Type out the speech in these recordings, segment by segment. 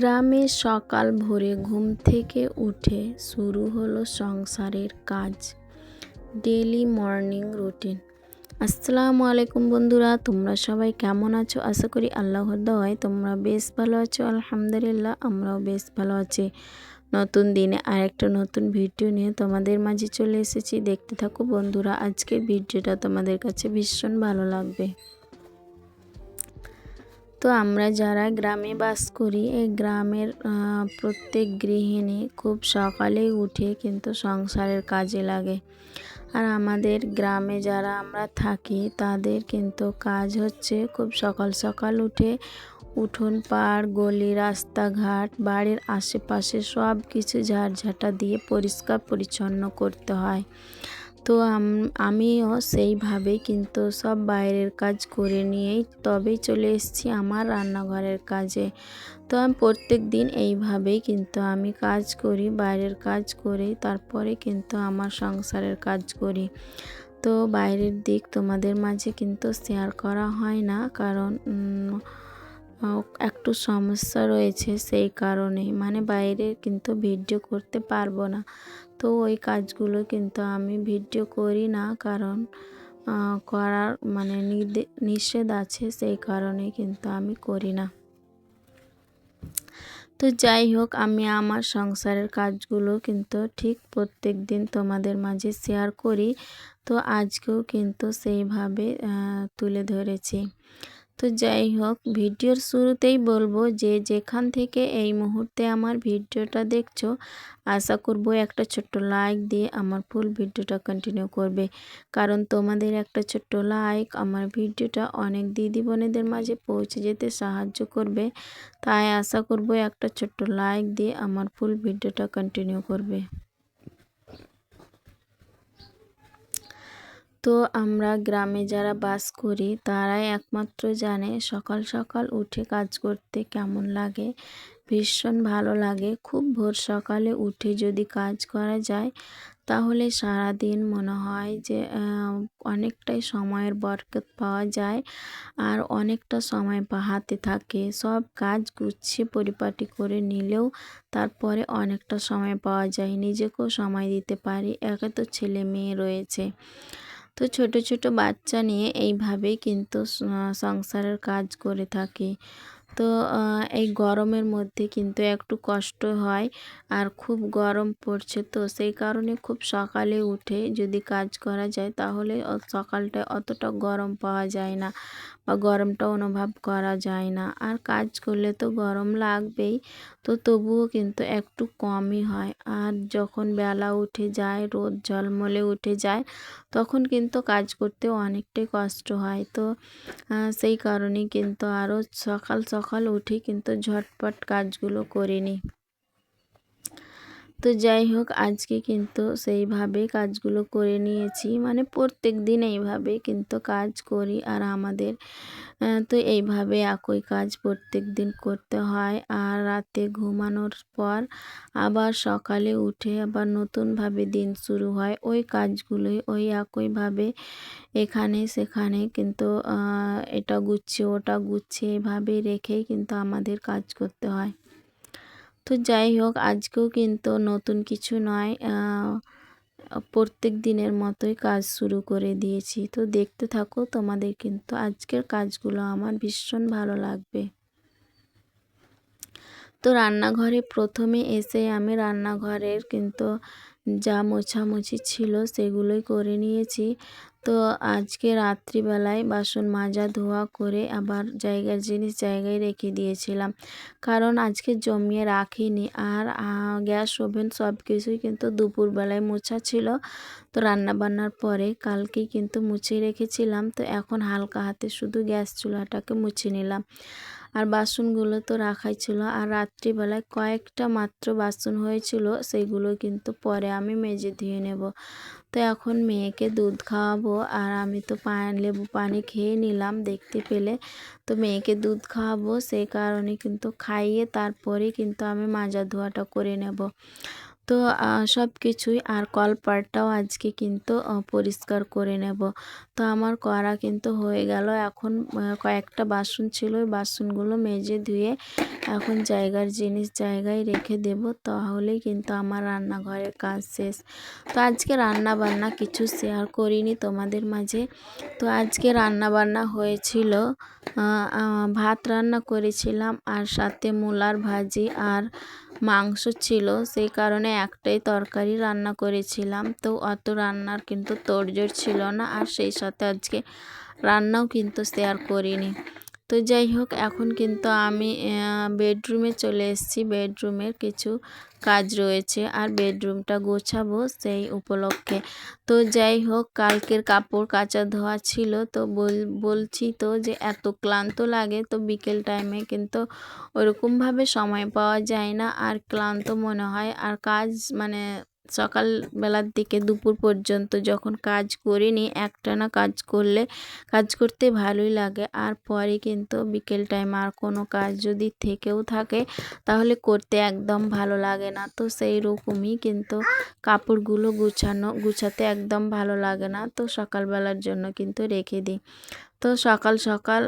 গ্রামে সকাল ভোরে ঘুম থেকে উঠে শুরু হলো সংসারের কাজ। Daily morning routine. আসসালামু আলাইকুম বন্ধুরা, তোমরা সবাই কেমন আছো? আশা করি আল্লাহর দোয়ায় তোমরা বেশ ভালো আছো। আলহামদুলিল্লাহ, আমরাও বেশ ভালো আছি। নতুন দিনে আরেকটা নতুন ভিডিও নিয়ে তোমাদের মাঝে চলে এসেছি। দেখতে থাকো বন্ধুরা, আজকের ভিডিওটা তোমাদের কাছে ভীষণ ভালো লাগবে। তো আমরা যারা গ্রামে বাস করি, এই গ্রামের প্রত্যেক গৃহিণী খুব সকালে উঠে কিন্তু সংসারের কাজে লাগে। আর আমাদের গ্রামে যারা আমরা থাকি তাদের কিন্তু কাজ হচ্ছে খুব সকাল সকাল উঠে উঠোন পাড়, গলি, রাস্তাঘাট, বাড়ির আশেপাশে সব কিছু ঝাড়ঝাঁটা দিয়ে পরিষ্কার পরিচ্ছন্ন করতে হয়। তো আমিও সেইভাবেই কিন্তু সব বাইরের কাজ করে নিয়েই তবেই চলে এসেছি আমার রান্নাঘরের কাজে। তো আমি প্রত্যেক দিন এইভাবেই কিন্তু আমি কাজ করি, বাইরের কাজ করি, তারপরে কিন্তু আমার সংসারের কাজ করি। তো বাইরের দিক তোমাদের মাঝে কিন্তু শেয়ার করা হয় না, কারণ একটু সমস্যা রয়েছে, সেই কারণে মানে বাইরে কিন্তু ভিডিও করতে পারবো না। তো ওই কাজগুলো কিন্তু আমি ভিডিও করি না, কারণ করার মানে নিষেধ আছে, সেই কারণে কিন্তু আমি করি না। তো যাই হোক, আমি আমার সংসারের কাজগুলো কিন্তু ঠিক প্রত্যেক দিন তোমাদের মাঝে শেয়ার করি। তো আজকেও কিন্তু সেইভাবে তুলে ধরেছি। তো যাই হোক, ভিডিওর শুরুতেই বলবো যে যেখান থেকে এই মুহূর্তে আমার ভিডিওটা দেখছো, আশা করব একটা ছোট্ট লাইক দিয়ে আমার ফুল ভিডিওটা কন্টিনিউ করবে, কারণ তোমাদের একটা ছোট্ট লাইক আমার ভিডিওটা অনেক দিদি বোনেদের মাঝে পৌঁছে যেতে সাহায্য করবে। তাই আশা করব একটা ছোট্ট লাইক দিয়ে আমার ফুল ভিডিওটা কন্টিনিউ করবে। তো আমরা গ্রামে যারা বাস করি তারাই একমাত্র জানে সকাল সকাল উঠে কাজ করতে কেমন লাগে। ভীষণ ভালো লাগে। খুব ভোর সকালে উঠে যদি কাজ করা যায় তাহলে সারাদিন মনে হয় যে অনেকটাই সময়ের বরকত পাওয়া যায়, আর অনেকটা সময় হাতে থাকে। সব কাজ গুছিয়ে পরিপাটি করে নিলেও তারপরে অনেকটা সময় পাওয়া যায়, নিজেকেও সময় দিতে পারি। একে তো ছেলে মেয়ে রয়েছে, তো ছোট ছোট বাচ্চা নিয়ে এইভাবেই কিন্তু সংসারের কাজ করে থাকি। তো এই গরমের মধ্যে কিন্তু একটু কষ্ট হয়, আর খুব গরম পড়ছে, তো সেই কারণে খুব সকালে উঠে যদি কাজ করা যায় তাহলে সকালটায় অতটা গরম পাওয়া যায় না বা গরমটা অনুভব করা যায় না। আর কাজ করলে তো গরম লাগবেই, তো তবুও কিন্তু একটু কমই হয়। আর যখন বেলা উঠে যায়, রোদ ঝলমলে উঠে যায়, তখন কিন্তু কাজ করতে অনেকটাই কষ্ট হয়। তো সেই কারণে কিন্তু আরও সকাল সকাল উঠে কিন্তু ঝটপট কাজগুলো করে নিই। তো যাই হোক, আজকে কিন্তু সেইভাবে কাজগুলো করে নিয়েছি, মানে প্রত্যেক দিন এইভাবে কিন্তু কাজ করি। আর আমাদের তো এইভাবে একই কাজ প্রত্যেক দিন করতে হয়। আর রাতে ঘুমানোর পর আবার সকালে উঠে আবার নতুনভাবে দিন শুরু হয়, ওই কাজগুলোই ওই একইভাবে এখানে সেখানে কিন্তু এটা গুছিয়ে ওটা গুছিয়ে এভাবে রেখেই কিন্তু আমাদের কাজ করতে হয়। তো যাই হোক, আজকেও কিন্তু নতুন কিছু নয়, প্রত্যেক দিনের মতোই কাজ শুরু করে দিয়েছি। তো দেখতে থাকো, তোমাদের কিন্তু আজকের কাজগুলো আমার ভীষণ ভালো লাগবে। তো রান্নাঘরে প্রথমে এসে আমি রান্নাঘরের কিন্তু যা মোছামুছি ছিল সেগুলোই করে নিয়েছি। তো আজকে রাত্রিবেলায় বাসন মাজা ধোয়া করে আবার জায়গার জিনিস জায়গায় রেখে দিয়েছিলাম, কারণ আজকে জমিয়ে রাখিনি। আর গ্যাস ওভেন সব কিছুই কিন্তু দুপুরবেলায় মোছা ছিল। তো রান্না বান্নার পরে কালকেই কিন্তু মুছে রেখেছিলাম। তো এখন হালকা হাতে শুধু গ্যাস চুলাটাকে মুছে নিলাম। আর বাসনগুলো তো রাখাই ছিল, আর রাত্রিবেলায় কয়েকটা মাত্র বাসন হয়েছিল, সেইগুলো কিন্তু পরে আমি মেজে ধুয়ে নেব। তো এখন মেয়েকে দুধ খাওয়াবো, আর আমি তো লেবু পানি খেয়ে নিলাম দেখতে পেলে। তো মেয়েকে দুধ খাওয়াবো, সেই কারণে কিন্তু খাইয়ে তারপরে কিন্তু আমি মাজা ধোয়াটা করে নেব। তো সব কিছুই আর কলপাড়টাও আজকে কিন্তু পরিষ্কার করে নেব। তো আমার করা কিন্তু হয়ে গেল। এখন কয়েকটা বাসন ছিল, ওই বাসনগুলো মেজে ধুয়ে এখন জায়গার জিনিস জায়গায় রেখে দেব, তাহলেই কিন্তু আমার রান্নাঘরের কাজ শেষ। তো আজকে রান্না বান্না কিছু শেয়ার করিনি তোমাদের মাঝে। তো আজকে রান্না বান্না হয়েছিল, ভাত রান্না করেছিলাম আর সাথে মূলার ভাজি আর মাংস ছিল, সেই কারণে একটাই তরকারি রান্না করেছিলাম। তো অত রান্নার কিন্তু তোড়জোড় ছিল না, আর সেই সাথে আজকে রান্নাও কিন্তু শেয়ার করিনি। তো যাই হোক, এখন কিন্তু আমি বেডরুমে চলে এসেছি। বেডরুমের কিছু কাজ রয়েছে আর বেডরুমটা গোছাবো সেই উপলক্ষে। তো যাই হোক, কালকের কাপড় কাচা ধোয়া ছিল, তো বলছি তো যে এত ক্লান্ত লাগে, তো বিকেল টাইমে কিন্তু ওরকমভাবে সময় পাওয়া যায় না, আর ক্লান্ত মনে হয়। আর কাজ মানে সকালবেলার দিকে দুপুর পর্যন্ত যখন কাজ করিনি, একটানা কাজ করতে ভালোই লাগে, আর পরে কিন্তু বিকেল টাইম আর কোনো কাজ যদি থেকেও থাকে তাহলে করতে একদম ভালো লাগে না। তো সেই রকমই কিন্তু কাপড়গুলো গুছাতে একদম ভালো লাগে না, তো সকালবেলার জন্য কিন্তু রেখে দিই। তো সকাল সকাল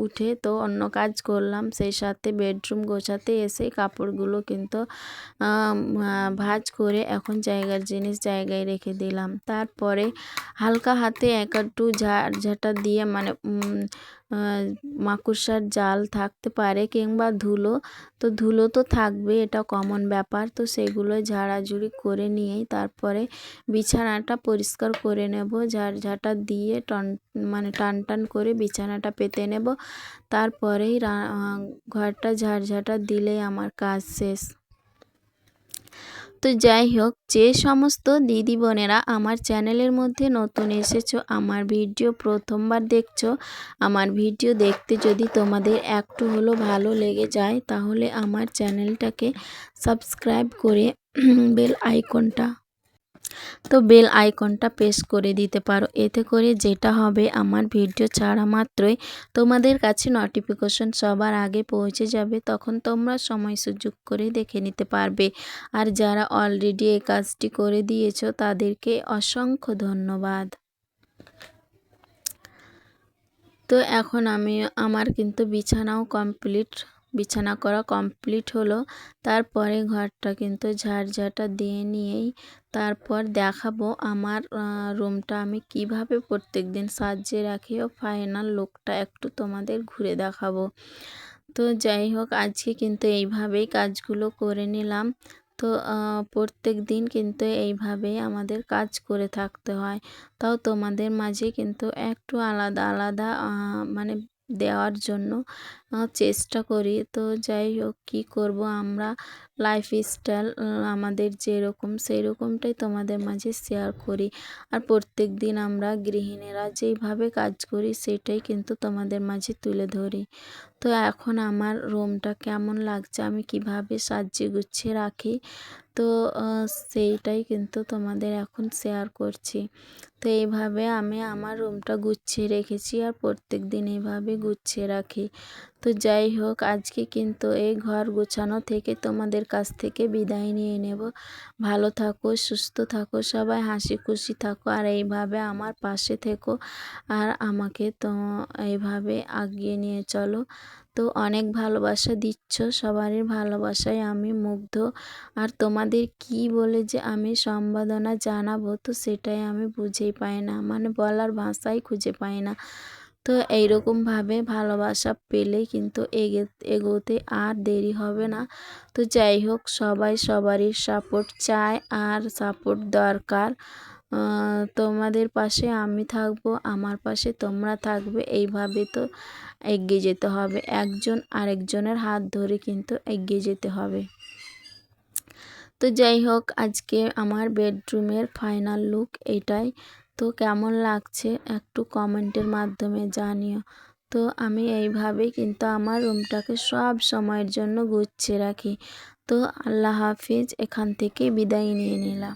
উঠে তো অন্য কাজ করলাম, সেই সাথে বেডরুম গোছাতে এসে কাপড়গুলো কিন্তু ভাঁজ করে এখন জায়গার জিনিস জায়গায় রেখে দিলাম। তারপরে হালকা হাতে একটু ঝাঁটা দিয়ে মানে মাকড়সার জাল থাকতে পারে কিংবা ধুলো, তো ধুলো তো থাকবে, এটা কমন ব্যাপার। তো সেগুলো ঝাড়াঝুড়ি করে নিয়েই তারপরে বিছানাটা পরিষ্কার করে নেব, ঝাঁটা দিয়ে টান টান করে বিছানাটা পেতে নেব। তারপরেই ঘরটা ঝাড় দিলেই আমার কাজ শেষ। তো যাই হোক, যে সমস্ত দিদি বোনেরা আমার চ্যানেলের মধ্যে নতুন এসেছো, আমার ভিডিও প্রথমবার দেখছো, আমার ভিডিও দেখতে যদি তোমাদের একটু হলেও ভালো লেগে যায়, তাহলে আমার চ্যানেলটাকে সাবস্ক্রাইব করে বেল আইকনটা প্রেস করে দিতে পারো। এতে করে যেটা হবে, আমার ভিডিও ছাড়া মাত্রই তোমাদের কাছে নোটিফিকেশন সবার আগে পৌঁছে যাবে, তখন তোমরা সময় সুযোগ করে দেখে নিতে পারবে। আর যারা অলরেডি এই কাজটি করে দিয়েছো তাদেরকে অসংখ্য ধন্যবাদ। তো এখন আমার কিন্তু বিছানা করা কমপ্লিট হলো। তারপরে ঘরটা কিন্তু ঝাড়ঝাঁটা দিয়ে নিয়েই তারপর দেখাবো আমার রুমটা আমি কিভাবে প্রত্যেকদিন সাজিয়ে রাখি, ও ফাইনাল লুকটা একটু তোমাদের ঘুরে দেখাবো। তো যাই হোক, আজকে কিন্তু এইভাবেই কাজগুলো করে নিলাম। তো প্রত্যেক দিন কিন্তু এইভাবেই আমাদের কাজ করে থাকতে হয়। তাও তোমাদের মাঝে কিন্তু একটু আলাদা আলাদা মানে দেওয়ার জন্য চেষ্টা করি। তো যাই হোক, কী করব, আমরা লাইফস্টাইল আমাদের যেরকম সেই রকমটাই তোমাদের মাঝে শেয়ার করি। আর প্রত্যেক দিন আমরা গৃহিণীরা যেইভাবে কাজ করি সেটাই কিন্তু তোমাদের মাঝে তুলে ধরি। তো এখন আমার রুমটা কেমন লাগছে, আমি কিভাবে সাজিয়ে গুছিয়ে রাখি, তো সেইটাই কিন্তু তোমাদের এখন শেয়ার করছি। তো এইভাবে আমি আমার রুমটা গুছিয়ে রেখেছি, আর প্রত্যেক দিন এইভাবে গুছিয়ে রাখি। তো যাই হোক, আজকে কিন্তু এই ঘর গোছানো থেকে তোমাদের কাছ থেকে বিদায় নিয়ে নেব। ভালো থাকো, সুস্থ থাকো, সবাই হাসি খুশি থাকো, আর এইভাবে আমার পাশে থেকো, আর আমাকে তো এইভাবে আগিয়ে নিয়ে চলো। তো অনেক ভালোবাসা দিচ্ছ, সবারই ভালোবাসায় আমি মুগ্ধ। আর তোমাদের কি বলে যে আমি সম্বোধনা জানাবো, তো সেটাই আমি বুঝেই পাই না, মানে বলার ভাষাই খুঁজে পাই না। তো এইরকমভাবে ভালোবাসা পেলেই কিন্তু এগোতে আর দেরি হবে না। তো যাই হোক, সবাই সবারই সাপোর্ট চায় আর সাপোর্ট দরকার। তোমাদের পাশে আমি থাকবো, আমার পাশে তোমরা থাকবে, এইভাবে তো এগিয়ে যেতে হবে। একজন আরেকজনের হাত ধরে কিন্তু এগিয়ে যেতে হবে। তো যাই হোক, আজকে আমার বেডরুমের ফাইনাল লুক এটাই। তো কেমন লাগছে একটু কমেন্টের মাধ্যমে জানিও। তো আমি এইভাবেই কিন্তু আমার রুমটাকে সব সময়ের জন্য গুছিয়ে রাখি। তো আল্লাহ হাফিজ, এখান থেকে বিদায় নিয়ে নিলাম।